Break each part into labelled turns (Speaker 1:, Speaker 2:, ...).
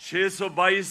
Speaker 1: 622,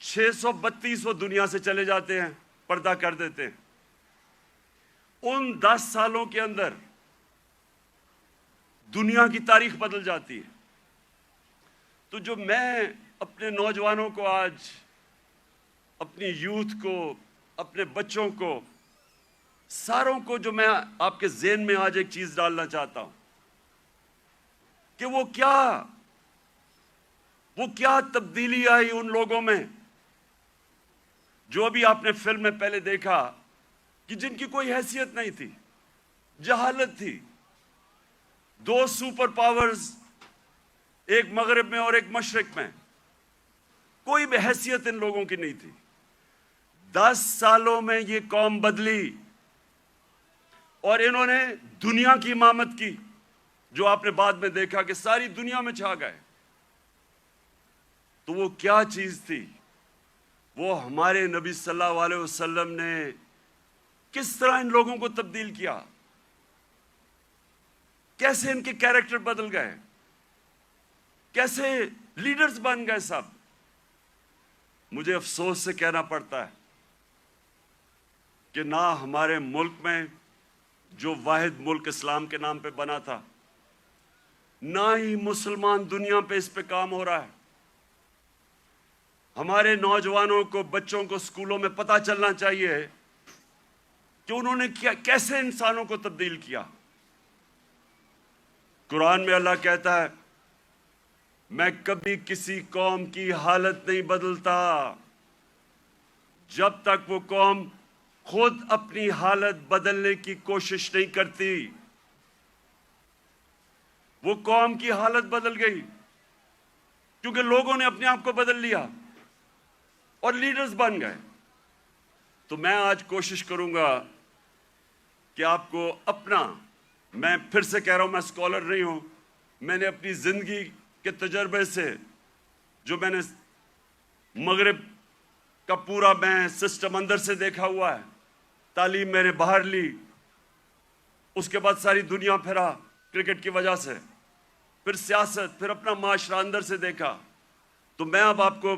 Speaker 1: 632 وہ دنیا سے چلے جاتے ہیں، پردہ کر دیتے ہیں۔ ان 10 سالوں کے اندر دنیا کی تاریخ بدل جاتی ہے۔ تو جو میں اپنے نوجوانوں کو آج، اپنی یوتھ کو، اپنے بچوں کو، ساروں کو جو میں آپ کے ذہن میں آج ایک چیز ڈالنا چاہتا ہوں کہ وہ کیا تبدیلی آئی ان لوگوں میں جو ابھی آپ نے فلم میں پہلے دیکھا کہ جن کی کوئی حیثیت نہیں تھی، جہالت تھی۔ 2 سپر پاورز، ایک مغرب میں اور ایک مشرق میں، کوئی بھی حیثیت ان لوگوں کی نہیں تھی۔ 10 سالوں میں یہ قوم بدلی اور انہوں نے دنیا کی امامت کی، جو آپ نے بعد میں دیکھا کہ ساری دنیا میں چھا گئے۔ تو وہ کیا چیز تھی؟ وہ ہمارے نبی صلی اللہ علیہ وسلم نے کس طرح ان لوگوں کو تبدیل کیا، کیسے ان کے کیریکٹر بدل گئے، کیسے لیڈرز بن گئے سب۔ مجھے افسوس سے کہنا پڑتا ہے کہ نہ ہمارے ملک میں، جو واحد ملک اسلام کے نام پہ بنا تھا، نہ ہی مسلمان دنیا پہ اس پہ کام ہو رہا ہے۔ ہمارے نوجوانوں کو، بچوں کو اسکولوں میں پتہ چلنا چاہیے کہ انہوں نے کیسے انسانوں کو تبدیل کیا۔ قرآن میں اللہ کہتا ہے، میں کبھی کسی قوم کی حالت نہیں بدلتا جب تک وہ قوم خود اپنی حالت بدلنے کی کوشش نہیں کرتی۔ وہ قوم کی حالت بدل گئی کیونکہ لوگوں نے اپنے آپ کو بدل لیا اور لیڈرز بن گئے۔ تو میں آج کوشش کروں گا کہ آپ کو اپنا، میں پھر سے کہہ رہا ہوں، میں اسکالر نہیں ہوں، میں نے اپنی زندگی کے تجربے سے، جو میں نے مغرب کا پورا میں سسٹم اندر سے دیکھا ہوا ہے، تعلیم میں نے باہر لی، اس کے بعد ساری دنیا پھرا کرکٹ کی وجہ سے، پھر سیاست، پھر اپنا معاشرہ اندر سے دیکھا۔ تو میں اب آپ کو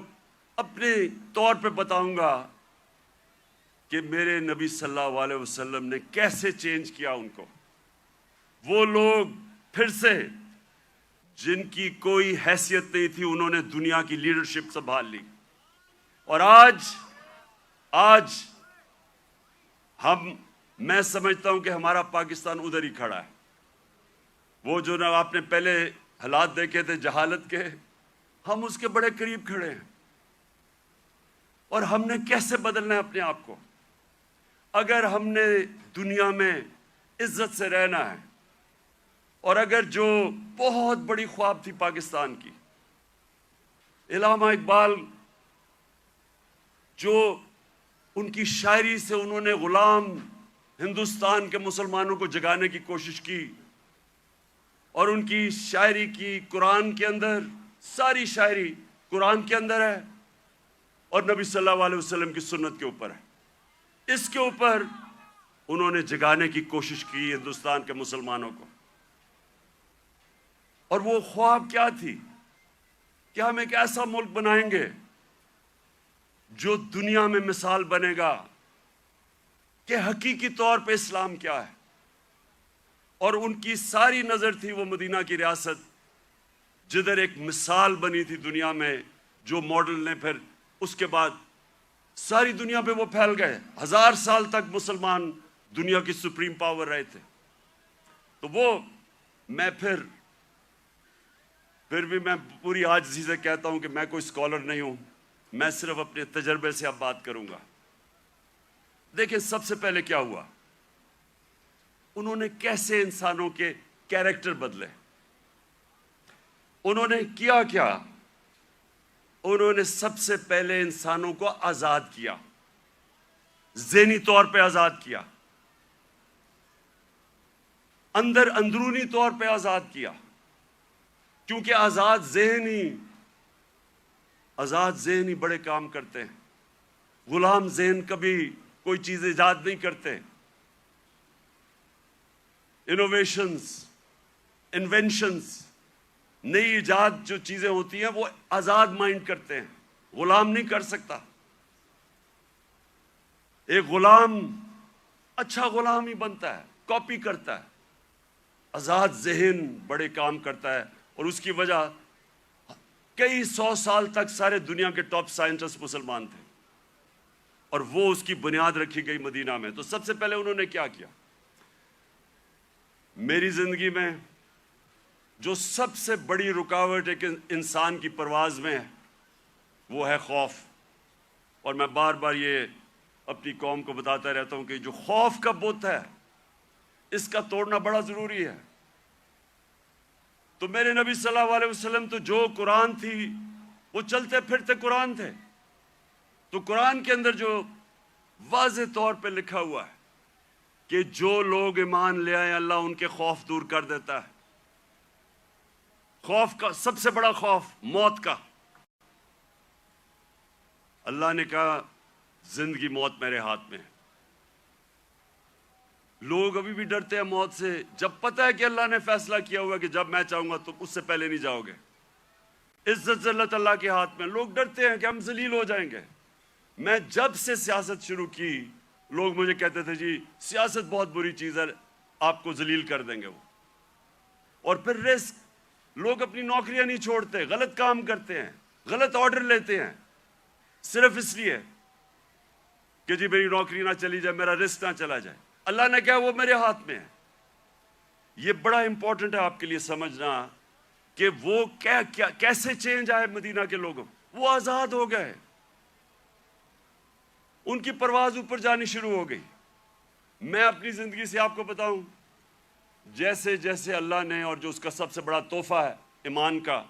Speaker 1: اپنے طور پہ بتاؤں گا کہ میرے نبی صلی اللہ علیہ وسلم نے کیسے چینج کیا ان کو۔ وہ لوگ پھر سے، جن کی کوئی حیثیت نہیں تھی، انہوں نے دنیا کی لیڈرشپ سنبھال لی۔ اور آج میں سمجھتا ہوں کہ ہمارا پاکستان ادھر ہی کھڑا ہے۔ وہ جو نا آپ نے پہلے حالات دیکھے تھے جہالت کے، ہم اس کے بڑے قریب کھڑے ہیں۔ اور ہم نے کیسے بدلنا ہے اپنے آپ کو؟ اگر ہم نے دنیا میں عزت سے رہنا ہے، اور اگر جو بہت بڑی خواب تھی پاکستان کی، علامہ اقبال، جو ان کی شاعری سے انہوں نے غلام ہندوستان کے مسلمانوں کو جگانے کی کوشش کی، اور ان کی شاعری کی قرآن کے اندر، ساری شاعری قرآن کے اندر ہے اور نبی صلی اللہ علیہ وسلم کی سنت کے اوپر ہے۔ اس کے اوپر انہوں نے جگانے کی کوشش کی ہندوستان کے مسلمانوں کو۔ اور وہ خواب کیا تھی کہ ہم ایک ایسا ملک بنائیں گے جو دنیا میں مثال بنے گا کہ حقیقی طور پہ اسلام کیا ہے۔ اور ان کی ساری نظر تھی وہ مدینہ کی ریاست، جدھر ایک مثال بنی تھی دنیا میں، جو ماڈل نے پھر اس کے بعد ساری دنیا پہ وہ پھیل گئے۔ 1000 سال تک مسلمان دنیا کی سپریم پاور رہے تھے۔ تو وہ میں پھر بھی میں پوری عاجزی سے کہتا ہوں کہ میں کوئی اسکالر نہیں ہوں، میں صرف اپنے تجربے سے اب بات کروں گا۔ دیکھیں، سب سے پہلے کیا ہوا، انہوں نے کیسے انسانوں کے کیریکٹر بدلے۔ انہوں نے کیا انہوں نے سب سے پہلے انسانوں کو آزاد کیا، ذہنی طور پہ آزاد کیا، اندرونی طور پہ آزاد کیا، کیونکہ آزاد ذہن ہی بڑے کام کرتے ہیں۔ غلام ذہن کبھی کوئی چیز ایجاد نہیں کرتے۔ انوینشنز، نئی ایجاد جو چیزیں ہوتی ہیں وہ آزاد مائنڈ کرتے ہیں۔ غلام نہیں کر سکتا. ایک غلام اچھا غلام ہی بنتا ہے, کاپی کرتا ہے. آزاد ذہن بڑے کام کرتا ہے, اور اس کی وجہ کئی 100 سال تک سارے دنیا کے ٹاپ سائنٹسٹ مسلمان تھے, اور وہ اس کی بنیاد رکھی گئی مدینہ میں. تو سب سے پہلے انہوں نے کیا کیا؟ میری زندگی میں جو سب سے بڑی رکاوٹ ایک انسان کی پرواز میں ہے وہ ہے خوف. اور میں بار بار یہ اپنی قوم کو بتاتا رہتا ہوں کہ جو خوف کا بت ہے اس کا توڑنا بڑا ضروری ہے. تو میرے نبی صلی اللہ علیہ وسلم تو جو قرآن تھی وہ چلتے پھرتے قرآن تھے. تو قرآن کے اندر جو واضح طور پہ لکھا ہوا ہے کہ جو لوگ ایمان لے آئے اللہ ان کے خوف دور کر دیتا ہے. خوف کا سب سے بڑا خوف موت کا. اللہ نے کہا زندگی موت میرے ہاتھ میں ہے. لوگ ابھی بھی ڈرتے ہیں موت سے, جب پتہ ہے کہ اللہ نے فیصلہ کیا ہوا کہ جب میں چاہوں گا تو اس سے پہلے نہیں جاؤ گے. عزت ذلت اللہ کے ہاتھ میں. لوگ ڈرتے ہیں کہ ہم ذلیل ہو جائیں گے. میں جب سے سیاست شروع کی لوگ مجھے کہتے تھے جی سیاست بہت بری چیز ہے, آپ کو ذلیل کر دیں گے وہ. اور پھر رسک, لوگ اپنی نوکریاں نہیں چھوڑتے, غلط کام کرتے ہیں, غلط آرڈر لیتے ہیں صرف اس لیے کہ جی میری نوکری نہ چلی جائے, میرا رسک نہ چلا جائے. اللہ نے کہا وہ میرے ہاتھ میں ہے. یہ بڑا امپورٹنٹ ہے آپ کے لیے سمجھنا کہ وہ کیسے چینج آئے مدینہ کے لوگوں. وہ آزاد ہو گئے, ان کی پرواز اوپر جانی شروع ہو گئی. میں اپنی زندگی سے آپ کو بتاؤں, جیسے جیسے اللہ نے, اور جو اس کا سب سے بڑا تحفہ ہے ایمان کا,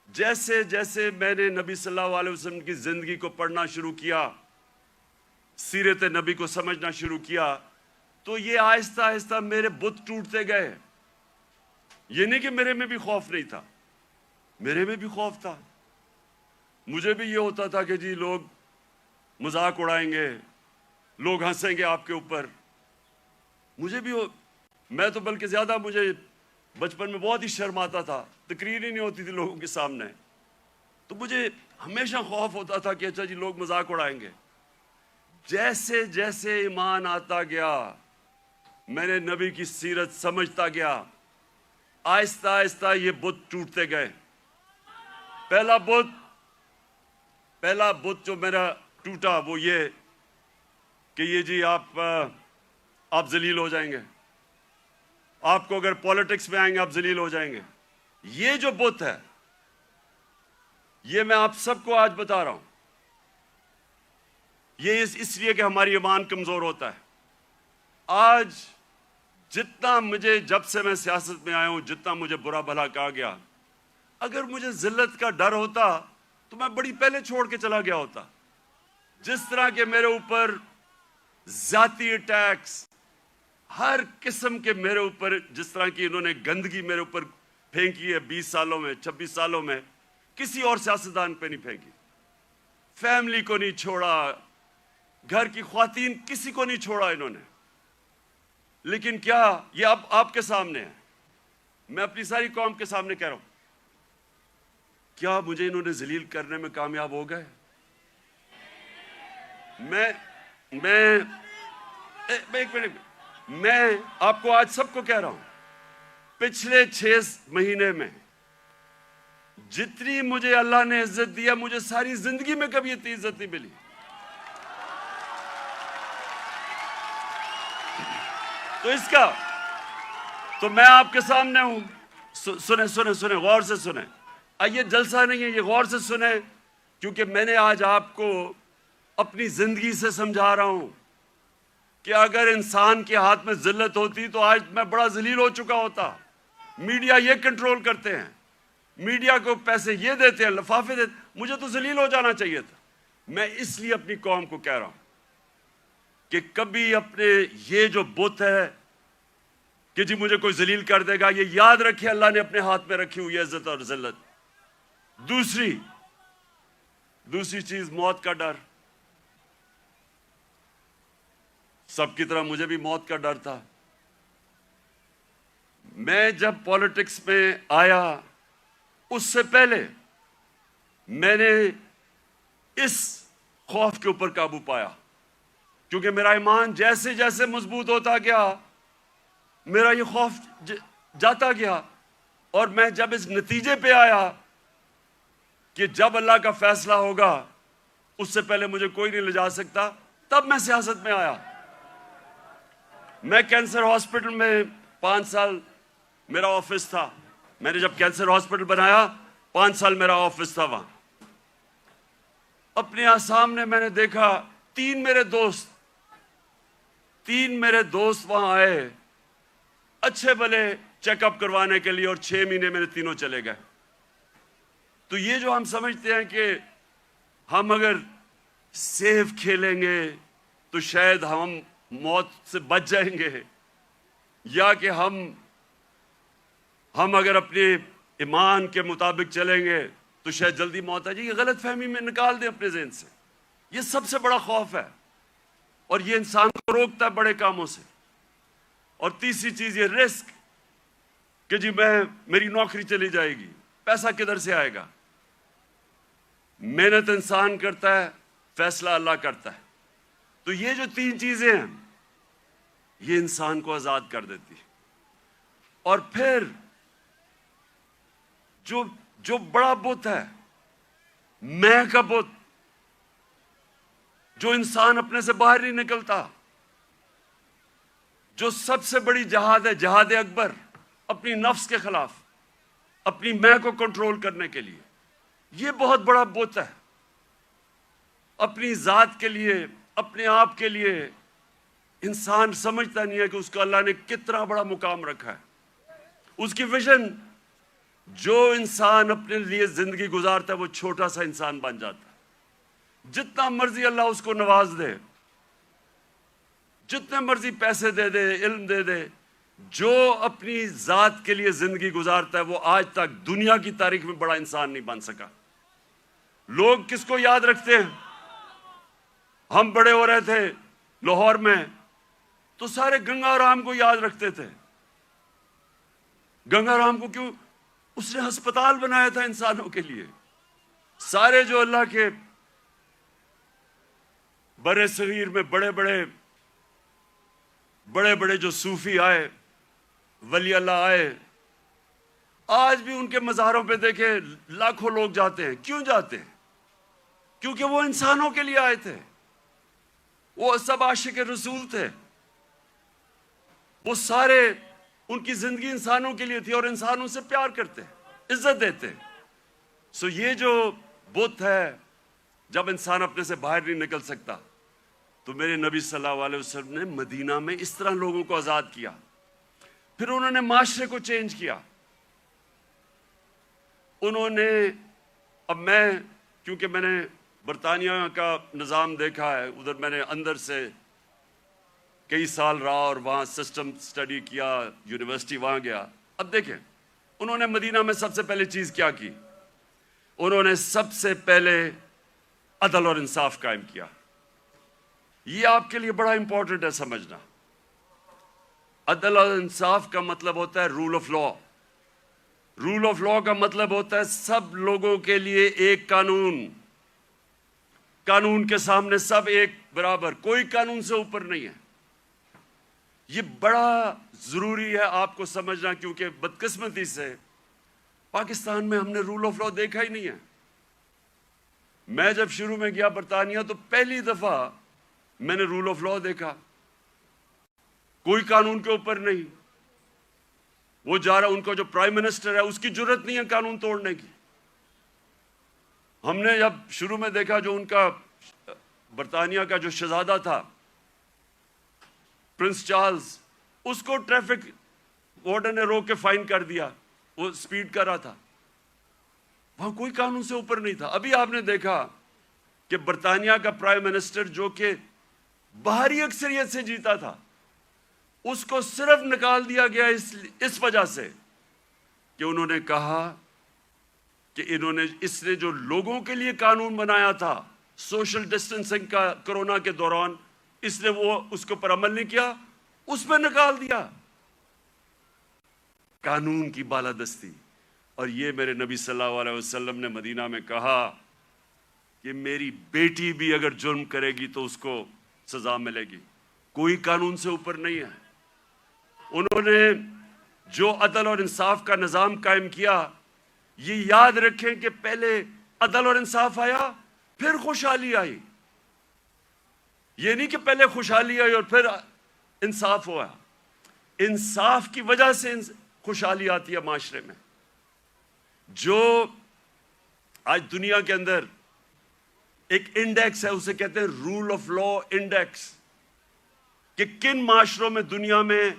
Speaker 1: جیسے جیسے میں نے نبی صلی اللہ علیہ وسلم کی زندگی کو پڑھنا شروع کیا, سیرت نبی کو سمجھنا شروع کیا, تو یہ آہستہ آہستہ میرے بت ٹوٹتے گئے. یہ نہیں کہ میرے میں بھی خوف نہیں تھا, میرے میں بھی خوف تھا. مجھے بھی یہ ہوتا تھا کہ جی لوگ مذاق اڑائیں گے, لوگ ہنسیں گے آپ کے اوپر. مجھے بھی میں تو بلکہ زیادہ, مجھے بچپن میں بہت ہی شرم آتا تھا, تقریر ہی نہیں ہوتی تھی لوگوں کے سامنے. تو مجھے ہمیشہ خوف ہوتا تھا کہ اچھا جی لوگ مذاق اڑائیں گے. جیسے جیسے ایمان آتا گیا, میں نے نبی کی سیرت سمجھتا گیا, آہستہ آہستہ یہ بت ٹوٹتے گئے. پہلا بت جو میرا ٹوٹا وہ یہ کہ یہ جی آپ ذلیل ہو جائیں گے, آپ کو اگر پولیٹکس میں آئیں گے آپ ذلیل ہو جائیں گے. یہ جو بت ہے یہ میں آپ سب کو آج بتا رہا ہوں, یہ اس لیے کہ ہماری ایمان کمزور ہوتا ہے. آج جتنا مجھے, جب سے میں سیاست میں آیا ہوں, جتنا مجھے برا بھلا کہا گیا, اگر مجھے ذلت کا ڈر ہوتا تو میں بڑی پہلے چھوڑ کے چلا گیا ہوتا. جس طرح کہ میرے اوپر ذاتی اٹیکس ہر قسم کے میرے اوپر, جس طرح کی انہوں نے گندگی میرے اوپر پھینکی ہے 20 سالوں میں, 26 سالوں میں, کسی اور سیاستدان پہ نہیں پھینکی. فیملی کو نہیں چھوڑا, گھر کی خواتین کسی کو نہیں چھوڑا انہوں نے. لیکن کیا یہ اب آپ کے سامنے ہے, میں اپنی ساری قوم کے سامنے کہہ رہا ہوں, کیا مجھے انہوں نے ذلیل کرنے میں کامیاب ہو گئے؟ میں آپ کو آج سب کو کہہ رہا ہوں, پچھلے 6 مہینے میں جتنی مجھے اللہ نے عزت دیا, مجھے ساری زندگی میں کبھی اتنی عزت نہیں ملی. تو اس کا تو میں آپ کے سامنے ہوں. سنیں غور سے سنیں. یہ جلسہ نہیں ہے, یہ غور سے سنیں, کیونکہ میں نے آج آپ کو اپنی زندگی سے سمجھا رہا ہوں کہ اگر انسان کے ہاتھ میں ذلت ہوتی تو آج میں بڑا ذلیل ہو چکا ہوتا. میڈیا یہ کنٹرول کرتے ہیں, میڈیا کو پیسے یہ دیتے ہیں, لفافے دیتے, مجھے تو ذلیل ہو جانا چاہیے تھا. میں اس لیے اپنی قوم کو کہہ رہا ہوں کہ کبھی اپنے یہ جو بت ہے کہ جی مجھے کوئی ذلیل کر دے گا, یہ یاد رکھے اللہ نے اپنے ہاتھ میں رکھی ہوئی عزت اور ذلت. دوسری چیز موت کا ڈر. سب کی طرح مجھے بھی موت کا ڈر تھا. میں جب پالیٹکس میں آیا اس سے پہلے میں نے اس خوف کے اوپر قابو پایا، کیونکہ میرا ایمان جیسے جیسے مضبوط ہوتا گیا میرا یہ خوف جاتا گیا، اور میں جب اس نتیجے پہ آیا کہ جب اللہ کا فیصلہ ہوگا اس سے پہلے مجھے کوئی نہیں لے جا سکتا، تب میں سیاست میں آیا۔ میں کینسر ہاسپٹل میں 5 سال میرا آفس تھا، میں نے جب کینسر ہاسپٹل بنایا 5 سال میرا آفس تھا وہاں۔ اپنے سامنے میں نے دیکھا 3 میرے دوست وہاں آئے اچھے بھلے چیک اپ کروانے کے لیے، اور 6 مہینے میرے تینوں چلے گئے۔ تو یہ جو ہم سمجھتے ہیں کہ ہم اگر سیف کھیلیں گے تو شاید ہم موت سے بچ جائیں گے، یا کہ ہم اگر اپنے ایمان کے مطابق چلیں گے تو شاید جلدی موت آ جائے، یہ غلط فہمی میں نکال دیں اپنے ذہن سے۔ یہ سب سے بڑا خوف ہے، اور یہ انسان کو روکتا ہے بڑے کاموں سے۔ اور تیسری چیز یہ رسک، کہ جی میری نوکری چلی جائے گی، پیسہ کدھر سے آئے گا؟ محنت انسان کرتا ہے، فیصلہ اللہ کرتا ہے۔ تو یہ جو 3 چیزیں ہیں یہ انسان کو آزاد کر دیتی۔ اور پھر جو بڑا بت ہے، میں کا بت، جو انسان اپنے سے باہر نہیں نکلتا، جو سب سے بڑی جہاد ہے، جہاد اکبر، اپنی نفس کے خلاف، اپنی میں کو کنٹرول کرنے کے لیے، یہ بہت بڑا بت ہے۔ اپنی ذات کے لیے، اپنے آپ کے لیے انسان سمجھتا نہیں ہے کہ اس کو اللہ نے کتنا بڑا مقام رکھا ہے۔ اس کی ویژن، جو انسان اپنے لیے زندگی گزارتا ہے وہ چھوٹا سا انسان بن جاتا ہے۔ جتنا مرضی اللہ اس کو نواز دے، جتنے مرضی پیسے دے دے، علم دے دے، جو اپنی ذات کے لیے زندگی گزارتا ہے وہ آج تک دنیا کی تاریخ میں بڑا انسان نہیں بن سکا۔ لوگ کس کو یاد رکھتے ہیں؟ ہم بڑے ہو رہے تھے لاہور میں تو سارے گنگا رام کو یاد رکھتے تھے۔ گنگا رام کو کیوں؟ اس نے ہسپتال بنایا تھا انسانوں کے لیے۔ سارے جو اللہ کے برے صغیر میں بڑے بڑے جو صوفی آئے، ولی اللہ آئے، آج بھی ان کے مزاروں پہ دیکھیں لاکھوں لوگ جاتے ہیں۔ کیوں جاتے ہیں؟ کیونکہ وہ انسانوں کے لیے آئے تھے، وہ سب عاشق رسول تھے، وہ سارے ان کی زندگی انسانوں کے لیے تھی، اور انسانوں سے پیار کرتے، عزت دیتے۔ سو یہ جو بت ہے، جب انسان اپنے سے باہر نہیں نکل سکتا، تو میرے نبی صلی اللہ علیہ وسلم نے مدینہ میں اس طرح لوگوں کو آزاد کیا۔ پھر انہوں نے معاشرے کو چینج کیا۔ انہوں نے، اب کیونکہ میں نے برطانیہ کا نظام دیکھا ہے، ادھر میں نے اندر سے کئی سال رہا اور وہاں سسٹم سٹڈی کیا، یونیورسٹی وہاں گیا۔ اب دیکھیں انہوں نے مدینہ میں سب سے پہلے چیز کیا کی؟ انہوں نے سب سے پہلے عدل اور انصاف قائم کیا۔ یہ آپ کے لیے بڑا امپورٹنٹ ہے سمجھنا۔ عدل اور انصاف کا مطلب ہوتا ہے rule of law. Rule of law کا مطلب ہوتا ہے سب لوگوں کے لیے ایک قانون، قانون کے سامنے سب ایک برابر، کوئی قانون سے اوپر نہیں ہے۔ یہ بڑا ضروری ہے آپ کو سمجھنا، کیونکہ بدقسمتی سے پاکستان میں ہم نے رول آف لا دیکھا ہی نہیں ہے۔ میں جب شروع میں گیا برطانیہ تو پہلی دفعہ میں نے رول آف لا دیکھا، کوئی قانون کے اوپر نہیں۔ وہ جا رہا، ان کا جو پرائم منسٹر ہے اس کی جرت نہیں ہے قانون توڑنے کی۔ ہم نے جب شروع میں دیکھا جو ان کا برطانیہ کا جو شہزادہ تھا پرنس چارلز، اس کو ٹریفک وارڈن نے روک کے فائن کر دیا، وہ سپیڈ کر رہا تھا۔ وہاں کوئی قانون سے اوپر نہیں تھا۔ ابھی آپ نے دیکھا کہ برطانیہ کا پرائم منسٹر جو کہ باہری اکثریت سے جیتا تھا، اس کو صرف نکال دیا گیا اس وجہ سے کہ انہوں نے کہا کہ اس نے جو لوگوں کے لیے قانون بنایا تھا سوشل ڈسٹنسنگ کا کرونا کے دوران، اس نے اس کے اوپر عمل نہیں کیا، اس پہ نکال دیا۔ قانون کی بالادستی۔ اور یہ میرے نبی صلی اللہ علیہ وسلم نے مدینہ میں کہا کہ میری بیٹی بھی اگر جرم کرے گی تو اس کو سزا ملے گی. کوئی قانون سے اوپر نہیں ہے. انہوں نے جو عدل اور انصاف کا نظام قائم کیا، یہ یاد رکھیں کہ پہلے عدل اور انصاف آیا پھر خوشحالی آئی. یہ نہیں کہ پہلے خوشحالی آئی اور پھر انصاف ہوا. انصاف کی وجہ سے خوشحالی آتی ہے معاشرے میں. جو آج دنیا کے اندر ایک انڈیکس ہے، اسے کہتے ہیں رول آف لا انڈیکس، کہ کن معاشروں میں دنیا میں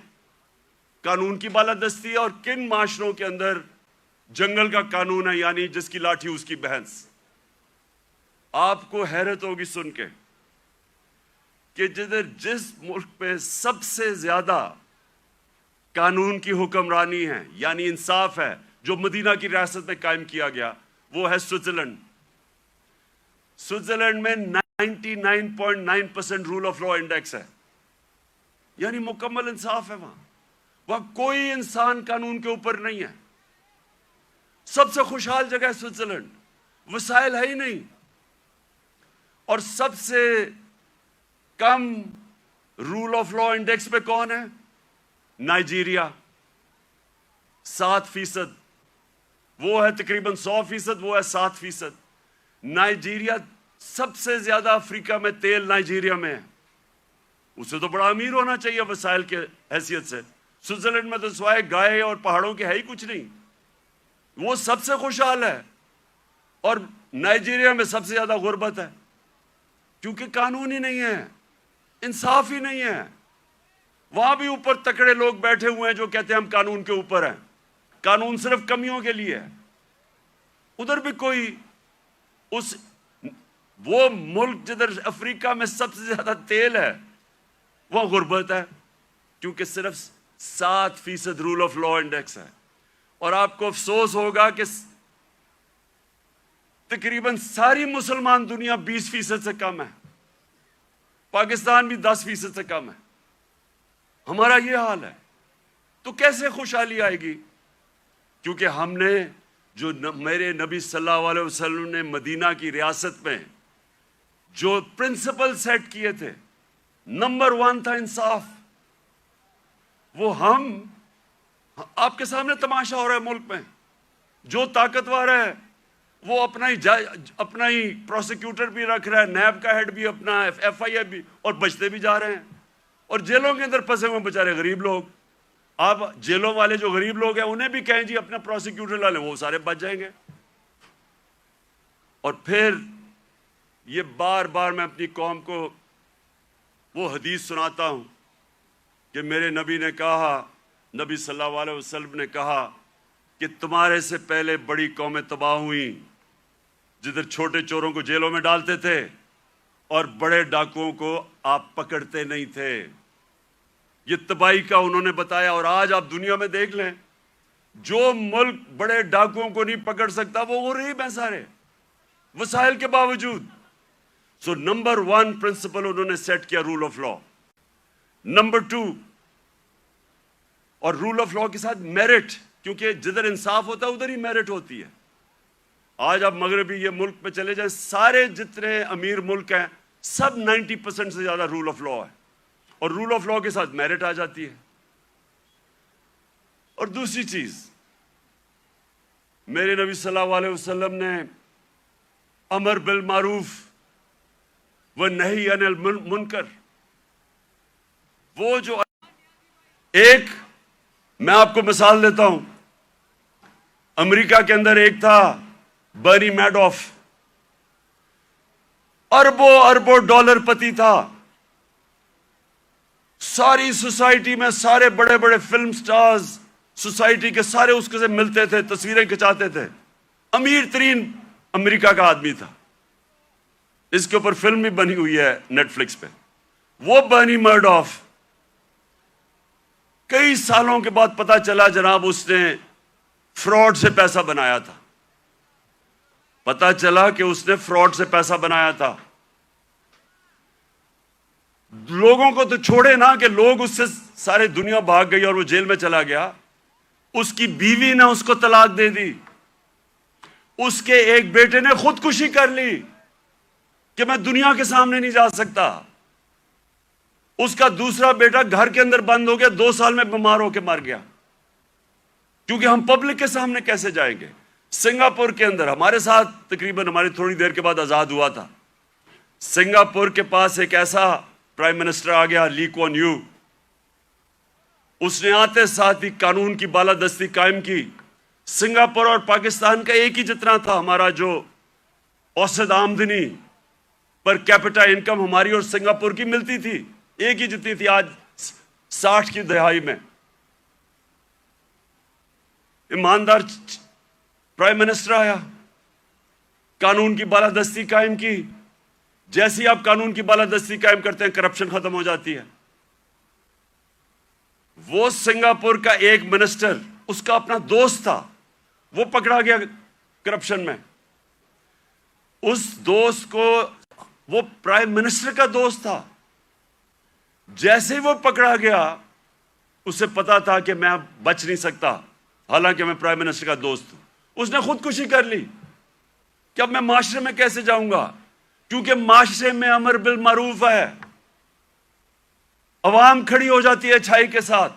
Speaker 1: قانون کی بالادستی ہے اور کن معاشروں کے اندر جنگل کا قانون ہے، یعنی جس کی لاٹھی اس کی بھینس. آپ کو حیرت ہوگی سن کے کہ جس ملک پہ سب سے زیادہ قانون کی حکمرانی ہے، یعنی انصاف ہے، جو مدینہ کی ریاست میں قائم کیا گیا، وہ ہے سوئٹزرلینڈ. سوئٹزرلینڈ میں 99.9% رول آف لا انڈیکس ہے، یعنی مکمل انصاف ہے. وہاں کوئی انسان قانون کے اوپر نہیں ہے. سب سے خوشحال جگہ ہے سوئٹزرلینڈ. وسائل ہے ہی نہیں. اور سب سے کم رول آف لا انڈیکس پہ کون ہے؟ نائجیریا، 7%. وہ ہے تقریباً 100%، وہ ہے 7%. نائجیریا سب سے زیادہ افریقہ میں تیل نائجیریا میں ہے. اسے تو بڑا امیر ہونا چاہیے وسائل کے حیثیت سے. سوئٹزرلینڈ میں تو سوائے گائے اور پہاڑوں کے ہے ہی کچھ نہیں. وہ سب سے خوشحال ہے. اور نائجیریا میں سب سے زیادہ غربت ہے، کیونکہ قانون ہی نہیں ہے، انصاف ہی نہیں ہے. وہاں بھی اوپر تکڑے لوگ بیٹھے ہوئے ہیں جو کہتے ہیں ہم قانون کے اوپر ہیں. قانون صرف کمیوں کے لیے ہے. ادھر بھی کوئی وہ ملک جدھر افریقہ میں سب سے زیادہ تیل ہے، وہ غربت ہے، کیونکہ صرف 7% رول آف لا انڈیکس ہے. اور آپ کو افسوس ہوگا کہ تقریباً ساری مسلمان دنیا 20% سے کم ہے. پاکستان بھی 10% سے کم ہے. ہمارا یہ حال ہے. تو کیسے خوشحالی آئے گی؟ کیونکہ ہم نے جو میرے نبی صلی اللہ علیہ وسلم نے مدینہ کی ریاست میں جو پرنسپل سیٹ کیے تھے، نمبر 1 تھا انصاف. وہ آپ کے سامنے تماشا ہو رہا ہے. ملک میں جو طاقتور ہے وہ اپنا ہی پروسیکیوٹر بھی رکھ رہا ہے، نیب کا ہیڈ بھی اپنا، ایف آئی اے بھی، اور بچتے بھی جا رہے ہیں. اور جیلوں کے اندر پھنسے ہوئے بیچارے غریب لوگ. آپ جیلوں والے جو غریب لوگ ہیں انہیں بھی کہیں جی اپنا پروسیکیوٹر لا لیں، وہ سارے بچ جائیں گے. اور پھر یہ بار بار میں اپنی قوم کو وہ حدیث سناتا ہوں کہ میرے نبی نے کہا، نبی صلی اللہ علیہ وسلم نے کہا کہ تمہارے سے پہلے بڑی قومیں تباہ ہوئیں جدھر چھوٹے چوروں کو جیلوں میں ڈالتے تھے اور بڑے ڈاکوؤں کو آپ پکڑتے نہیں تھے. یہ تباہی کا انہوں نے بتایا. اور آج آپ دنیا میں دیکھ لیں، جو ملک بڑے ڈاکوؤں کو نہیں پکڑ سکتا وہ غریب ہیں سارے، وسائل کے باوجود. سو نمبر 1 پرنسپل انہوں نے سیٹ کیا رول آف لا. نمبر 2، اور رول آف لا کے ساتھ میرٹ، کیونکہ جدھر انصاف ہوتا ہے ادھر ہی میرٹ ہوتی ہے. آج آپ مغربی یہ ملک پہ چلے جائیں، سارے جتنے امیر ملک ہیں سب 90% سے زیادہ رول آف لا ہے، اور رول آف لا کے ساتھ میرٹ آ جاتی ہے. اور دوسری چیز، میرے نبی صلی اللہ علیہ وسلم نے امر بالمعروف ونہی عن المنکر، وہ جو میں آپ کو مثال دیتا ہوں. امریکہ کے اندر ایک تھا برنی میڈوف، اربوں ڈالر پتی تھا. ساری سوسائٹی میں سارے بڑے بڑے فلم سٹارز سوسائٹی کے سارے اس کے سے ملتے تھے، تصویریں کھچاتے تھے. امیر ترین امریکہ کا آدمی تھا. اس کے اوپر فلم بھی بنی ہوئی ہے نیٹ فلکس پہ. وہ برنی میڈوف کئی سالوں کے بعد پتا چلا جناب اس نے فراڈ سے پیسہ بنایا تھا. پتا چلا کہ اس نے فراڈ سے پیسہ بنایا تھا. لوگوں کو تو چھوڑے نا کہ لوگ اس سے سارے دنیا بھاگ گئی اور وہ جیل میں چلا گیا. اس کی بیوی نے اس کو طلاق دے دی. اس کے ایک بیٹے نے خودکشی کر لی. کہ میں دنیا کے سامنے نہیں جا سکتا. اس کا دوسرا بیٹا گھر کے اندر بند ہو گیا, 2 سال میں بیمار ہو کے مر گیا, کیونکہ ہم پبلک کے سامنے کیسے جائیں گے. سنگاپور کے اندر ہمارے ساتھ تقریباً ہماری تھوڑی دیر کے بعد آزاد ہوا تھا. سنگاپور کے پاس ایک ایسا پرائم منسٹر آ گیا, لی کوان یو. اس نے آتے ساتھ ہی قانون کی بالادستی قائم کی. سنگاپور اور پاکستان کا ایک ہی جتنا تھا ہمارا جو اوسط آمدنی پر کیپٹا انکم ہماری اور سنگاپور کی ملتی تھی, ایک ہی جتنی تھی. آج 60 کی دہائی میں ایماندار پرائم منسٹر آیا, قانون کی بالادستی قائم کی. جیسے ہی آپ قانون کی بالادستی قائم کرتے ہیں کرپشن ختم ہو جاتی ہے. وہ سنگاپور کا ایک منسٹر, اس کا اپنا دوست تھا, وہ پکڑا گیا کرپشن میں. اس دوست کو, وہ پرائم منسٹر کا دوست تھا, جیسے ہی وہ پکڑا گیا اسے پتا تھا کہ میں اب بچ نہیں سکتا, حالانکہ میں پرائم منسٹر کا دوست ہوں. اس نے خودکشی کر لی کہ اب میں معاشرے میں کیسے جاؤں گا, کیونکہ معاشرے میں امر بالمعروف ہے, عوام کھڑی ہو جاتی ہے اچھائی کے ساتھ.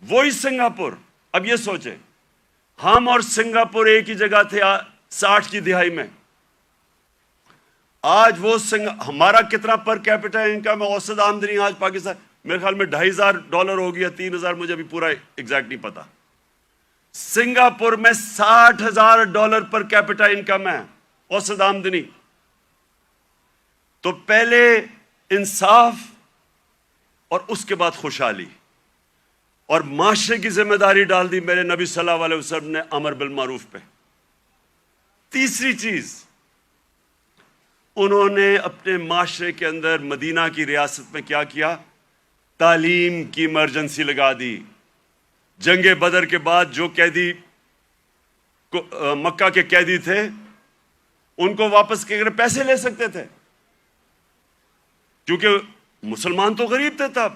Speaker 1: وہی سنگاپور. اب یہ سوچیں, ہم اور سنگاپور ایک ہی جگہ تھے 60 کی دہائی میں. آج وہ ہمارا کتنا پر کیپٹا انکم ہے, اوسط آمدنی آج پاکستان میرے خیال میں $2,500 ہو گیا, 3,000, مجھے ابھی پورا ایگزیکٹ نہیں پتا. سنگاپور میں $60,000 پر کیپٹا انکم ہے, اوسط آمدنی. تو پہلے انصاف اور اس کے بعد خوشحالی اور معاشرے کی ذمہ داری ڈال دی میرے نبی صلی اللہ علیہ وسلم نے امر بالمعروف پہ. تیسری چیز, انہوں نے اپنے معاشرے کے اندر مدینہ کی ریاست میں کیا کیا, تعلیم کی ایمرجنسی لگا دی. جنگ بدر کے بعد جو قیدی مکہ کے قیدی تھے ان کو واپس کے پیسے لے سکتے تھے, کیونکہ مسلمان تو غریب تھے تب.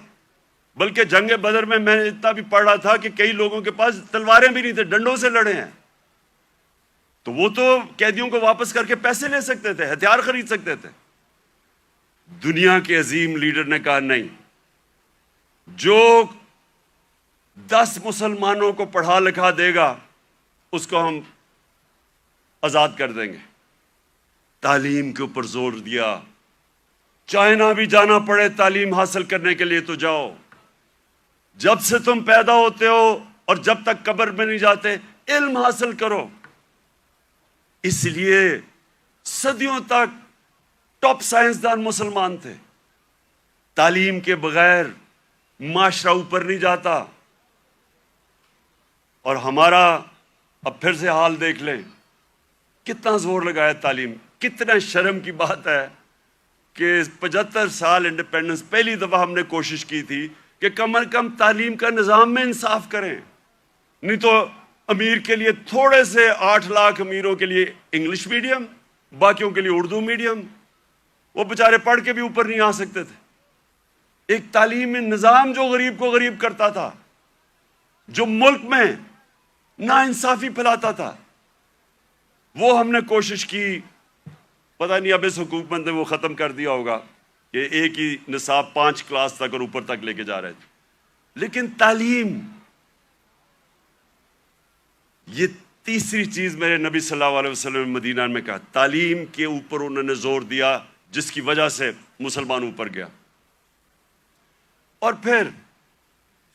Speaker 1: بلکہ جنگ بدر میں نے اتنا بھی پڑھ رہا تھا کہ کئی لوگوں کے پاس تلواریں بھی نہیں تھے, ڈنڈوں سے لڑے ہیں. تو وہ تو قیدیوں کو واپس کر کے پیسے لے سکتے تھے, ہتھیار خرید سکتے تھے. دنیا کے عظیم لیڈر نے کہا نہیں, جو 10 مسلمانوں کو پڑھا لکھا دے گا اس کو ہم آزاد کر دیں گے. تعلیم کے اوپر زور دیا. چائنا بھی جانا پڑے تعلیم حاصل کرنے کے لیے تو جاؤ. جب سے تم پیدا ہوتے ہو اور جب تک قبر میں نہیں جاتے علم حاصل کرو. اس لیے صدیوں تک ٹاپ سائنسدان مسلمان تھے. تعلیم کے بغیر معاشرہ اوپر نہیں جاتا. اور ہمارا اب پھر سے حال دیکھ لیں, کتنا زور لگایا تعلیم. کتنا شرم کی بات ہے کہ 75 سال انڈیپینڈنس, پہلی دفعہ ہم نے کوشش کی تھی کہ کم از کم تعلیم کا نظام میں انصاف کریں. نہیں تو امیر کے لیے تھوڑے سے 8 لاکھ امیروں کے لیے انگلش میڈیم, باقیوں کے لیے اردو میڈیم, وہ بیچارے پڑھ کے بھی اوپر نہیں آ سکتے تھے. ایک تعلیمی نظام جو غریب کو غریب کرتا تھا, جو ملک میں ناانصافی پھیلاتا تھا, وہ ہم نے کوشش کی. پتہ نہیں اب اس حکومت نے وہ ختم کر دیا ہوگا کہ ایک ہی نصاب 5 کلاس تک اور اوپر تک لے کے جا رہے تھے. لیکن تعلیم, یہ تیسری چیز میرے نبی صلی اللہ علیہ وسلم نے مدینہ میں کہا. تعلیم کے اوپر انہوں نے زور دیا, جس کی وجہ سے مسلمان اوپر گیا. اور پھر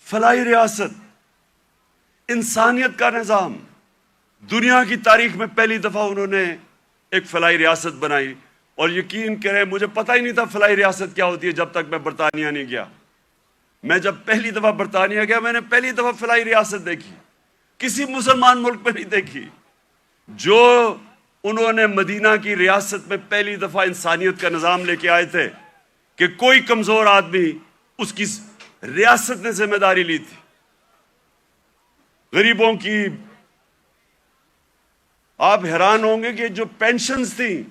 Speaker 1: فلاحی ریاست, انسانیت کا نظام. دنیا کی تاریخ میں پہلی دفعہ انہوں نے ایک فلاحی ریاست بنائی. اور یقین کریں مجھے پتہ ہی نہیں تھا فلاحی ریاست کیا ہوتی ہے جب تک میں برطانیہ نہیں گیا. میں جب پہلی دفعہ برطانیہ گیا, میں نے پہلی دفعہ فلاحی ریاست دیکھی, کسی مسلمان ملک میں نہیں دیکھی. جو انہوں نے مدینہ کی ریاست میں پہلی دفعہ انسانیت کا نظام لے کے آئے تھے کہ کوئی کمزور آدمی, اس کی ریاست نے ذمہ داری لی تھی. غریبوں کی, آپ حیران ہوں گے کہ جو پینشنز تھیں,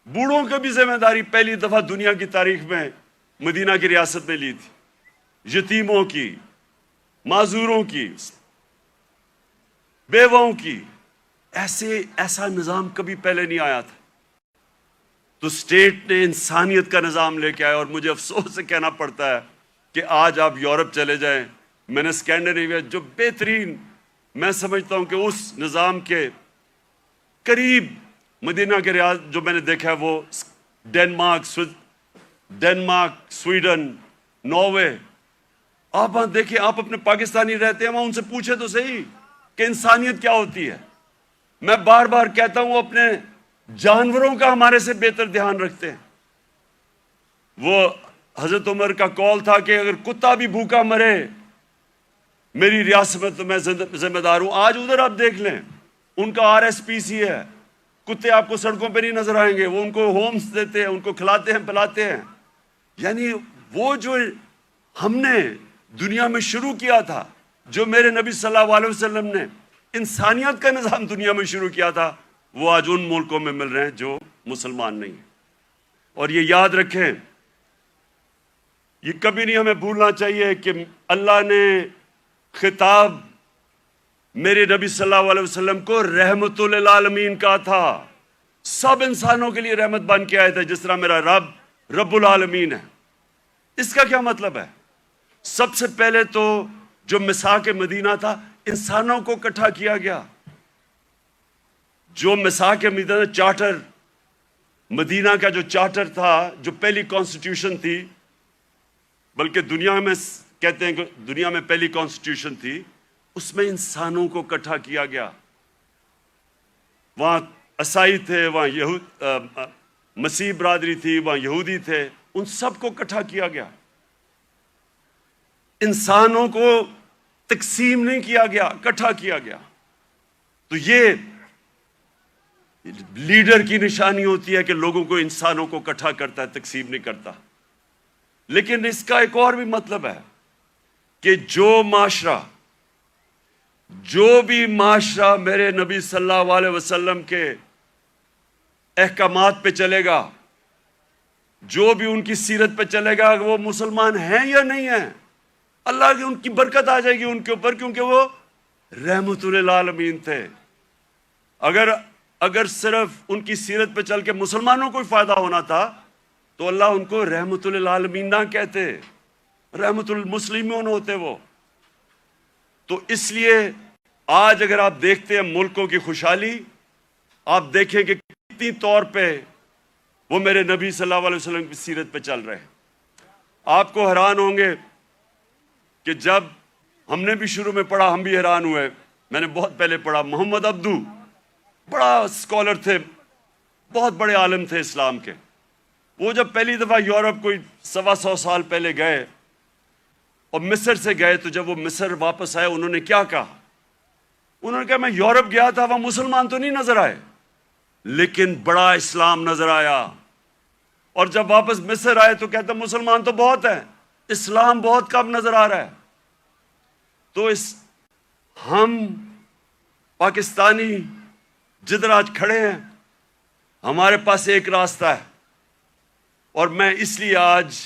Speaker 1: بوڑھوں کی بھی ذمہ داری پہلی دفعہ دنیا کی تاریخ میں مدینہ کی ریاست نے لی تھی. یتیموں کی, معذوروں کی, بیواؤں کی. ایسا نظام کبھی پہلے نہیں آیا تھا. تو اسٹیٹ نے انسانیت کا نظام لے کے آیا. اور مجھے افسوس سے کہنا پڑتا ہے کہ آج آپ یورپ چلے جائیں, میں نے اسکینڈینیویا جو بہترین میں سمجھتا ہوں کہ اس نظام کے قریب مدینہ کے ریاض جو میں نے دیکھا ہے وہ ڈنمارک, سویڈن, ناروے. آپ وہاں دیکھیں, آپ اپنے پاکستانی رہتے ہیں وہاں, ان سے پوچھیں تو صحیح کہ انسانیت کیا ہوتی ہے. میں بار بار کہتا ہوں وہ اپنے جانوروں کا ہمارے سے بہتر دھیان رکھتے ہیں. وہ حضرت عمر کا قول تھا کہ اگر کتا بھی بھوکا مرے میری ریاست میں تو میں ذمہ دار ہوں. آج ادھر آپ دیکھ لیں, ان کا RSPC ہے, کتے آپ کو سڑکوں پہ نہیں نظر آئیں گے, وہ ان کو ہومز دیتے ہیں, ان کو کھلاتے ہیں پلاتے ہیں. یعنی وہ جو ہم نے دنیا میں شروع کیا تھا, جو میرے نبی صلی اللہ علیہ وسلم نے انسانیت کا نظام دنیا میں شروع کیا تھا, وہ آج ان ملکوں میں مل رہے ہیں جو مسلمان نہیں ہیں. اور یہ یاد رکھیں, یہ کبھی نہیں ہمیں بھولنا چاہیے کہ اللہ نے خطاب میرے نبی صلی اللہ علیہ وسلم کو رحمت للعالمین کا تھا. سب انسانوں کے لیے رحمت بن کے آئے تھے, جس طرح میرا رب العالمین ہے. اس کا کیا مطلب ہے؟ سب سے پہلے تو جو میثاق مدینہ تھا, انسانوں کو اکٹھا کیا گیا. جو میثاق مدینہ چارٹر, مدینہ کا جو چارٹر تھا, جو پہلی کانسٹیٹیوشن تھی, بلکہ دنیا میں کہتے ہیں کہ دنیا میں پہلی کانسٹیٹیوشن تھی, اس میں انسانوں کو اکٹھا کیا گیا. وہاں عیسائی تھے, وہاں مسیح برادری تھی, وہاں یہودی تھے, ان سب کو اکٹھا کیا گیا. انسانوں کو تقسیم نہیں کیا گیا, اکٹھا کیا گیا. تو یہ لیڈر کی نشانی ہوتی ہے کہ لوگوں کو, انسانوں کو اکٹھا کرتا ہے, تقسیم نہیں کرتا. لیکن اس کا ایک اور بھی مطلب ہے کہ جو بھی معاشرہ میرے نبی صلی اللہ علیہ وسلم کے احکامات پہ چلے گا, جو بھی ان کی سیرت پہ چلے گا, وہ مسلمان ہیں یا نہیں ہیں, اللہ کی ان کی برکت آ جائے گی ان کے اوپر, کیونکہ وہ رحمت للعالمین تھے. اگر صرف ان کی سیرت پہ چل کے مسلمانوں کو ہی فائدہ ہونا تھا تو اللہ ان کو رحمت للعالمین نہ کہتے, رحمت المسلمون ہوتے وہ. تو اس لیے آج اگر آپ دیکھتے ہیں ملکوں کی خوشحالی, آپ دیکھیں کہ کتنی طور پہ وہ میرے نبی صلی اللہ علیہ وسلم کی سیرت پہ چل رہے ہیں. آپ کو حیران ہوں گے کہ جب ہم نے بھی شروع میں پڑھا, ہم بھی حیران ہوئے. میں نے بہت پہلے پڑھا, محمد عبدو بڑا اسکالر تھے, بہت بڑے عالم تھے اسلام کے. وہ جب پہلی دفعہ یورپ کوئی 125 سال پہلے گئے اور مصر سے گئے, تو جب وہ مصر واپس آئے, انہوں نے کیا کہا؟ انہوں نے کہا میں یورپ گیا تھا, وہاں مسلمان تو نہیں نظر آئے, لیکن بڑا اسلام نظر آیا. اور جب واپس مصر آئے تو کہتے مسلمان تو بہت ہیں, اسلام بہت کم نظر آ رہا ہے. تو ہم پاکستانی جدھر آج کھڑے ہیں, ہمارے پاس ایک راستہ ہے. اور میں اس لیے آج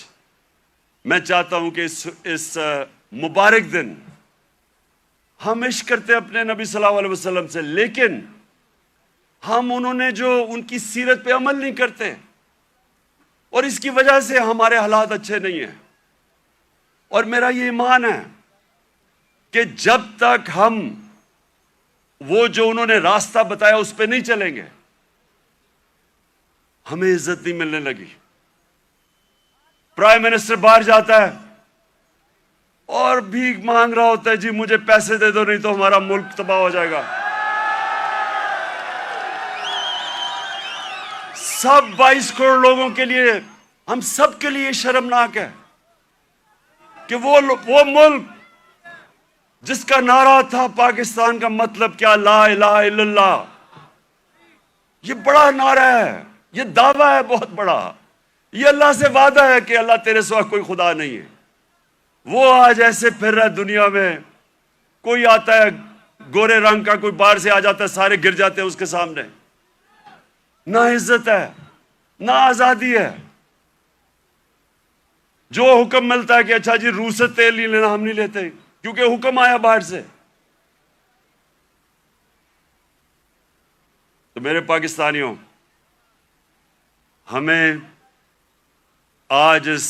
Speaker 1: میں چاہتا ہوں کہ اس مبارک دن ہم عشق کرتے اپنے نبی صلی اللہ علیہ وسلم سے, لیکن ہم انہوں نے جو ان کی سیرت پہ عمل نہیں کرتے, اور اس کی وجہ سے ہمارے حالات اچھے نہیں ہیں. اور میرا یہ ایمان ہے کہ جب تک ہم وہ جو انہوں نے راستہ بتایا اس پہ نہیں چلیں گے, ہمیں عزت نہیں ملنے لگی. پرائم منسٹر باہر جاتا ہے اور بھیک مانگ رہا ہوتا ہے, جی مجھے پیسے دے دو نہیں تو ہمارا ملک تباہ ہو جائے گا. سب 22 کروڑ لوگوں کے لیے, ہم سب کے لیے شرمناک ہے کہ وہ ملک جس کا نعرہ تھا پاکستان کا مطلب کیا, لا الہ الا اللہ, یہ بڑا نعرہ ہے, یہ دعویٰ ہے بہت بڑا, یہ اللہ سے وعدہ ہے کہ اللہ تیرے سوا کوئی خدا نہیں ہے. وہ آج ایسے پھر رہا ہے دنیا میں, کوئی آتا ہے گورے رنگ کا, کوئی باہر سے آ جاتا ہے, سارے گر جاتے ہیں اس کے سامنے. نہ عزت ہے, نہ آزادی ہے. جو حکم ملتا ہے کہ اچھا جی روس سے تیل نہیں لینا, ہم نہیں لیتے کیونکہ حکم آیا باہر سے. تو میرے پاکستانیوں, ہمیں آج اس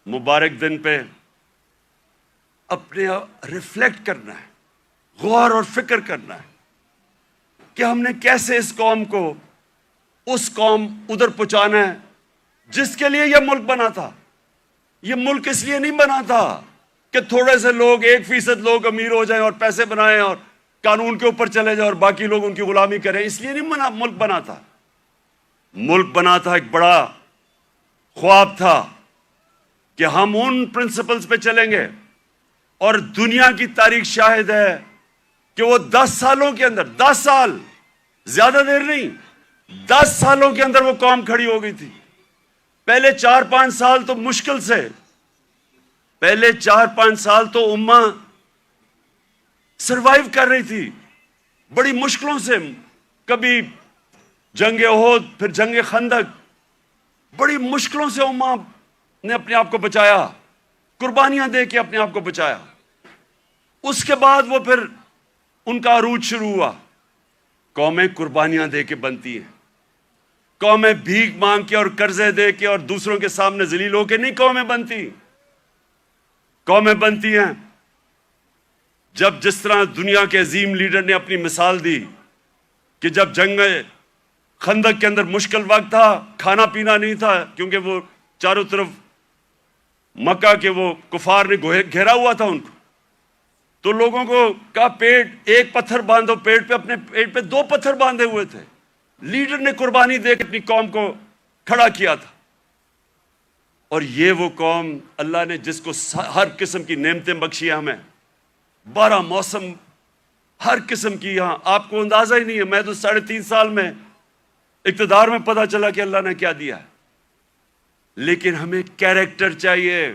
Speaker 1: مبارک دن پہ اپنے ریفلیکٹ کرنا ہے، غور اور فکر کرنا ہے کہ ہم نے کیسے اس قوم کو اس قوم ادھر پہنچانا ہے جس کے لیے یہ ملک بنا تھا۔ یہ ملک اس لیے نہیں بنا تھا کہ تھوڑے سے لوگ 1% لوگ امیر ہو جائیں اور پیسے بنائیں اور قانون کے اوپر چلے جائیں اور باقی لوگ ان کی غلامی کریں، اس لیے نہیں ملک بنا تھا۔ ملک بنا تھا، ایک بڑا خواب تھا کہ ہم ان پرنسپلز پہ چلیں گے، اور دنیا کی تاریخ شاہد ہے کہ وہ 10 سالوں کے اندر، 10 سال، زیادہ دیر نہیں، 10 سالوں کے اندر وہ قوم کھڑی ہو گئی تھی۔ پہلے 4-5 سال تو مشکل سے، پہلے 4-5 سال تو امہ سروائیو کر رہی تھی بڑی مشکلوں سے، کبھی جنگ احد، پھر جنگ خندق، بڑی مشکلوں سے امہ نے اپنے آپ کو بچایا، قربانیاں دے کے اپنے آپ کو بچایا۔ اس کے بعد وہ پھر ان کا عروج شروع ہوا۔ قومیں قربانیاں دے کے بنتی ہیں، قومیں بھیک مانگ کے اور قرضے دے کے اور دوسروں کے سامنے ذلیل ہو کے نہیں قومیں بنتی۔ قومیں بنتی ہیں جب، جس طرح دنیا کے عظیم لیڈر نے اپنی مثال دی کہ جب جنگ خندق کے اندر مشکل وقت تھا، کھانا پینا نہیں تھا کیونکہ وہ چاروں طرف مکہ کے وہ کفار نے گھیرا ہوا تھا ان کو، تو لوگوں کو کہا پیٹ ایک پتھر باندھو پیٹ پہ، اپنے پیٹ پہ 2 پتھر باندھے ہوئے تھے۔ لیڈر نے قربانی دے کے اپنی قوم کو کھڑا کیا تھا۔ اور یہ وہ قوم اللہ نے جس کو ہر قسم کی نعمتیں بخشی ہیں، ہمیں 12 موسم، ہر قسم کی، یہاں آپ کو اندازہ ہی نہیں ہے۔ میں تو 3.5 سال میں اقتدار میں پتہ چلا کہ اللہ نے کیا دیا ہے۔ لیکن ہمیں کیریکٹر چاہیے،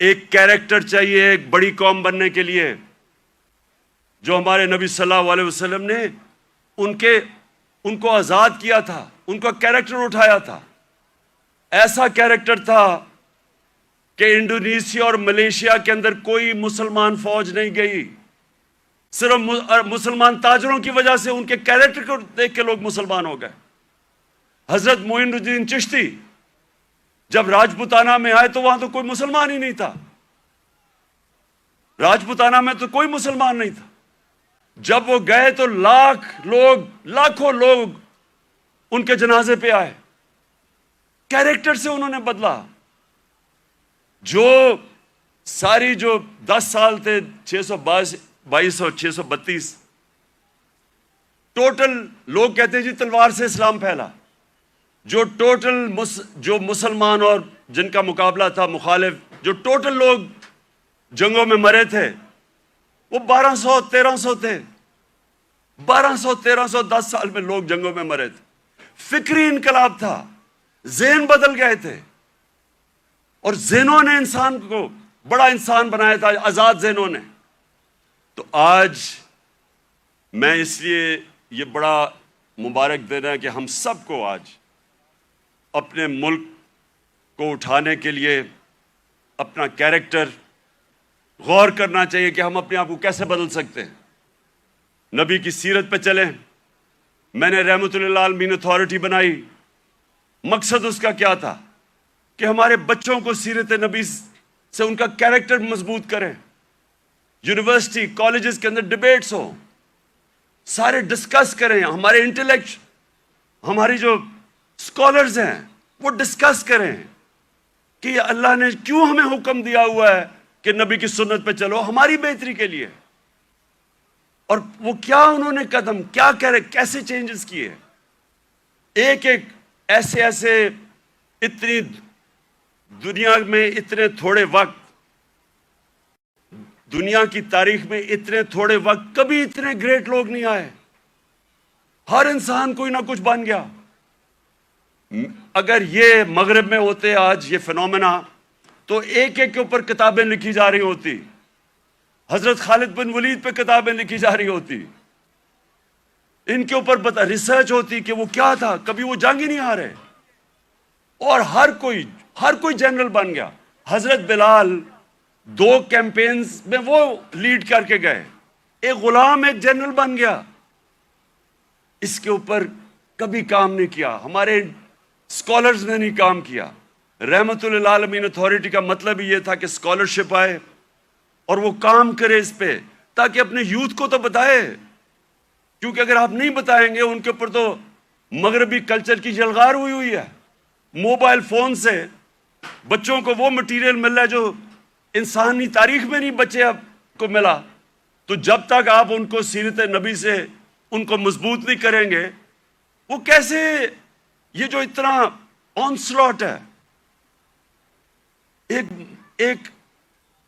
Speaker 1: ایک کیریکٹر چاہیے ایک بڑی قوم بننے کے لیے، جو ہمارے نبی صلی اللہ علیہ وسلم نے ان کو آزاد کیا تھا، ان کا کیریکٹر اٹھایا تھا۔ ایسا کیریکٹر تھا کہ انڈونیشیا اور ملیشیا کے اندر کوئی مسلمان فوج نہیں گئی، صرف مسلمان تاجروں کی وجہ سے، ان کے کیریکٹر کو دیکھ کے لوگ مسلمان ہو گئے۔ حضرت معین الدین چشتی جب راجپوتانہ میں آئے تو وہاں تو کوئی مسلمان ہی نہیں تھا، راجپوتانہ میں تو کوئی مسلمان نہیں تھا۔ جب وہ گئے تو لاکھوں لوگ ان کے جنازے پہ آئے۔ کیریکٹر سے انہوں نے بدلا۔ جو ساری جو 10 سال تھے، 622 اور 632، ٹوٹل لوگ کہتے ہیں جی تلوار سے اسلام پھیلا۔ جو ٹوٹل جو مسلمان اور جن کا مقابلہ تھا مخالف، جو ٹوٹل لوگ جنگوں میں مرے تھے وہ 1200-1300 تھے۔ 1200-1300 10 سال میں لوگ جنگوں میں مرے تھے۔ فکری انقلاب تھا، ذہن بدل گئے تھے، اور ذہنوں نے انسان کو بڑا انسان بنایا تھا، آزاد ذہنوں نے۔ تو آج میں اس لیے یہ بڑا مبارک دن ہے کہ ہم سب کو آج اپنے ملک کو اٹھانے کے لیے اپنا کیریکٹر غور کرنا چاہیے کہ ہم اپنے آپ کو کیسے بدل سکتے ہیں۔ نبی کی سیرت پہ چلیں۔ میں نے رحمت اللہ عالمین اتھارٹی بنائی، مقصد اس کا کیا تھا کہ ہمارے بچوں کو سیرت نبی سے ان کا کیریکٹر مضبوط کریں۔ یونیورسٹی کالجز کے اندر ڈیبیٹس ہو، سارے ڈسکس کریں، ہمارے انٹلیکٹ، ہماری جو اسکالرز ہیں وہ ڈسکس کریں کہ اللہ نے کیوں ہمیں حکم دیا ہوا ہے کہ نبی کی سنت پہ چلو، ہماری بہتری کے لیے، اور وہ کیا انہوں نے قدم کیا کرے، کیسے چینجز کیے۔ ایک ایسے اتنی دنیا میں اتنے تھوڑے وقت، دنیا کی تاریخ میں اتنے تھوڑے وقت کبھی اتنے گریٹ لوگ نہیں آئے۔ ہر انسان کوئی نہ کچھ بن گیا۔ اگر یہ مغرب میں ہوتے آج یہ فنومنا، تو ایک کے اوپر کتابیں لکھی جا رہی ہوتی۔ حضرت خالد بن ولید پہ کتابیں لکھی جا رہی ہوتی، ان کے اوپر ریسرچ ہوتی کہ وہ کیا تھا، کبھی وہ جنگ ہی نہیں ہارے، اور ہر کوئی جنرل بن گیا۔ حضرت بلال 2 کیمپینز میں وہ لیڈ کر کے گئے، ایک غلام ایک جنرل بن گیا۔ اس کے اوپر کبھی کام نہیں کیا, ہمارے اسکالرز نے نہیں کام کیا. رحمت للعالمین اتھارٹی کا مطلب یہ تھا کہ اسکالرشپ آئے اور وہ کام کرے اس پہ, تاکہ اپنے یوتھ کو تو بتائے, کیونکہ اگر آپ نہیں بتائیں گے, ان کے اوپر تو مغربی کلچر کی جلغار ہوئی ہے. موبائل فون سے بچوں کو وہ مٹیریل مل رہا ہے جو انسانی تاریخ میں نہیں بچے اب کو ملا. تو جب تک آپ ان کو سیرت نبی سے ان کو مضبوط نہیں کریں گے, وہ کیسے, یہ جو اتنا آنسلاٹ ہے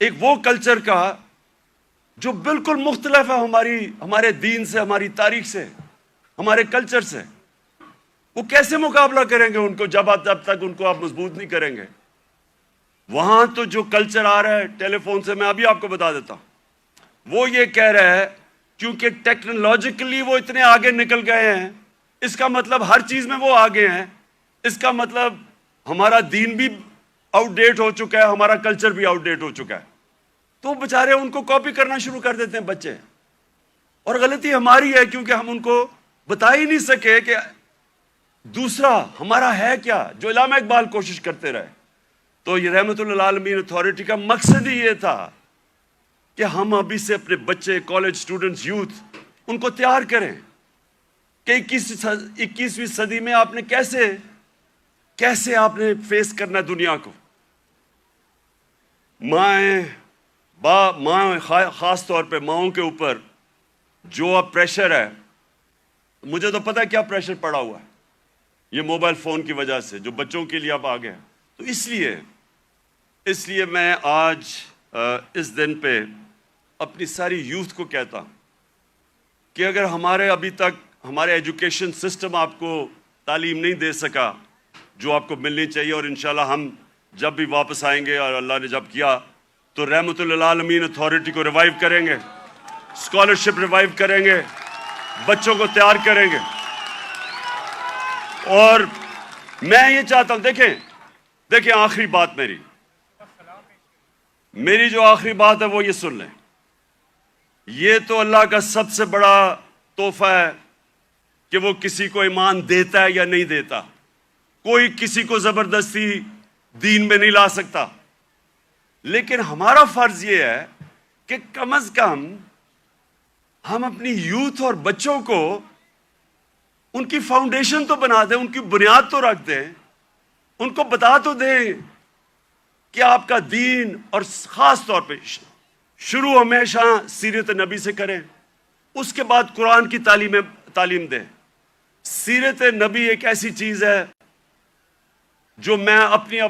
Speaker 1: ایک وہ کلچر کا جو بالکل مختلف ہے ہمارے دین سے, ہماری تاریخ سے, ہمارے کلچر سے, وہ کیسے مقابلہ کریں گے ان کو جب تک ان کو آپ مضبوط نہیں کریں گے. وہاں تو جو کلچر آ رہا ہے ٹیلی فون سے, میں ابھی آپ کو بتا دیتا ہوں, وہ یہ کہہ رہا ہے کیونکہ ٹیکنالوجیکلی وہ اتنے آگے نکل گئے ہیں, اس کا مطلب ہر چیز میں وہ آگے ہیں, اس کا مطلب ہمارا دین بھی آؤٹ ڈیٹ ہو چکا ہے, ہمارا کلچر بھی آؤٹ ڈیٹ ہو چکا ہے. تو بیچارے ان کو کاپی کرنا شروع کر دیتے ہیں بچے, اور غلطی ہماری ہے کیونکہ ہم ان کو بتا ہی نہیں سکے کہ دوسرا ہمارا ہے کیا, جو علامہ اقبال کوشش کرتے رہے. تو یہ رحمت للعالمین اتھارٹی کا مقصد ہی یہ تھا کہ ہم ابھی سے اپنے بچے, کالج اسٹوڈنٹس, یوتھ, ان کو تیار کریں کہ 21ویں صدی میں آپ نے کیسے آپ نے فیس کرنا دنیا کو. ماں خاص طور پہ ماؤں کے اوپر جو اب پریشر ہے, مجھے تو پتہ ہے کیا پریشر پڑا ہوا ہے, یہ موبائل فون کی وجہ سے جو بچوں کے لیے اب آ گیا. تو اس لیے میں آج اس دن پہ اپنی ساری یوتھ کو کہتا ہوں کہ اگر ابھی تک ہمارے ایجوکیشن سسٹم آپ کو تعلیم نہیں دے سکا جو آپ کو ملنی چاہیے, اور انشاءاللہ ہم جب بھی واپس آئیں گے اور اللہ نے جب کیا تو رحمت للعالمین اتھارٹی کو ریوائیو کریں گے, اسکالرشپ ریوائیو کریں گے, بچوں کو تیار کریں گے. اور میں یہ چاہتا ہوں, دیکھیں آخری بات میری جو آخری بات ہے وہ یہ سن لیں. یہ تو اللہ کا سب سے بڑا تحفہ ہے کہ وہ کسی کو ایمان دیتا ہے یا نہیں دیتا. کوئی کسی کو زبردستی دین میں نہیں لا سکتا, لیکن ہمارا فرض یہ ہے کہ کم از کم ہم اپنی یوتھ اور بچوں کو ان کی فاؤنڈیشن تو بنا دیں, ان کی بنیاد تو رکھ دیں, ان کو بتا تو دیں کہ آپ کا دین, اور خاص طور پہ شروع ہمیشہ سیرت نبی سے کریں, اس کے بعد قرآن کی تعلیم دیں. سیرت نبی ایک ایسی چیز ہے جو میں اپنے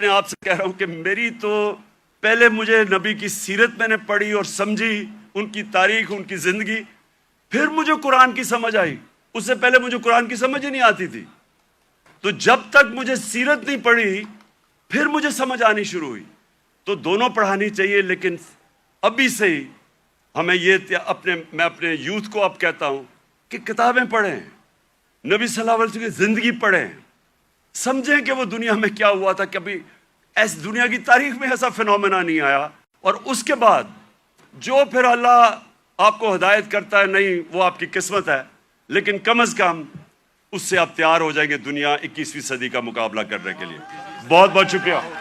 Speaker 1: آپ سے کہہ رہا ہوں کہ میری تو پہلے مجھے نبی کی سیرت میں نے پڑھی اور سمجھی, ان کی تاریخ, ان کی زندگی, پھر مجھے قرآن کی سمجھ آئی. اس سے پہلے مجھے قرآن کی سمجھ ہی نہیں آتی تھی. تو جب تک مجھے سیرت نہیں پڑھی پھر مجھے سمجھ آنی شروع ہوئی. تو دونوں پڑھانی چاہیے, لیکن ابھی سے ہی ہمیں میں اپنے یوتھ کو اب کہتا ہوں کہ کتابیں پڑھیں, نبی صلی اللہ علیہ وسلم کی زندگی پڑھیں, سمجھیں کہ وہ دنیا میں کیا ہوا تھا. کبھی ایس دنیا کی تاریخ میں ایسا فنومنا نہیں آیا. اور اس کے بعد جو پھر اللہ آپ کو ہدایت کرتا ہے, نہیں وہ آپ کی قسمت ہے, لیکن کم از کم اس سے آپ تیار ہو جائیں گے دنیا 21ویں صدی کا مقابلہ کرنے کے لیے. بہت بہت شکریہ.